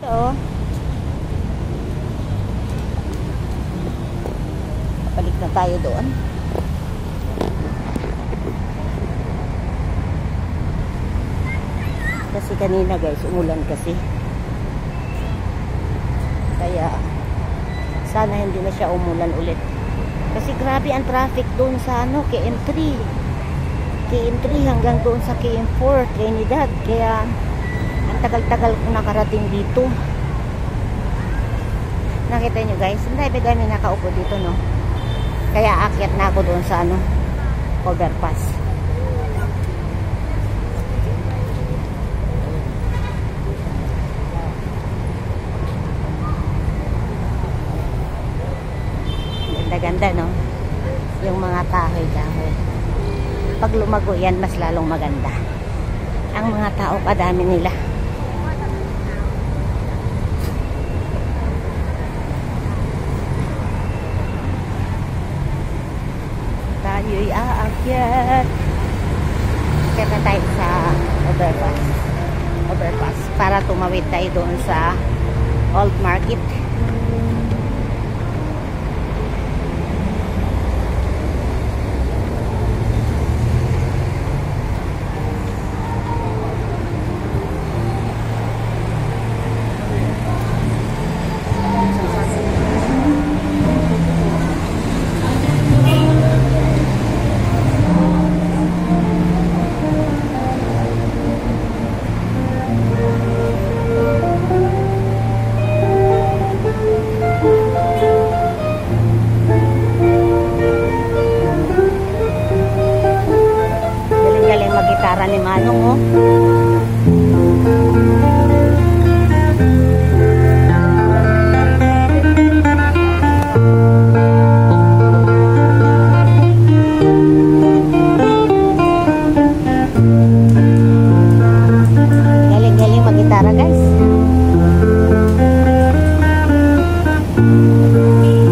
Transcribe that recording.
So, balik na tayo doon. Kasi kanina guys, umulan kasi. Kaya, sana hindi na siya umulan ulit. Kasi grabe ang traffic doon sa KM3. KM3 hanggang doon sa KM4, Trinidad. Kaya, ang tagal-tagal kong nakarating dito. Nakita nyo guys, hindi ba kami nakaupo dito, no? Kaya akyat na ako doon sa overpass. Ganda-ganda, no? Yung mga kahoy-kahoy. Pag lumago yan, mas lalong maganda. Ang mga tao, kadami nila. Tayo'y aakyat. Akyat na tayo sa overpass para tumawid tayo doon sa Old Market. Ni Manong, oh. Galing-galing mag-gitara, guys.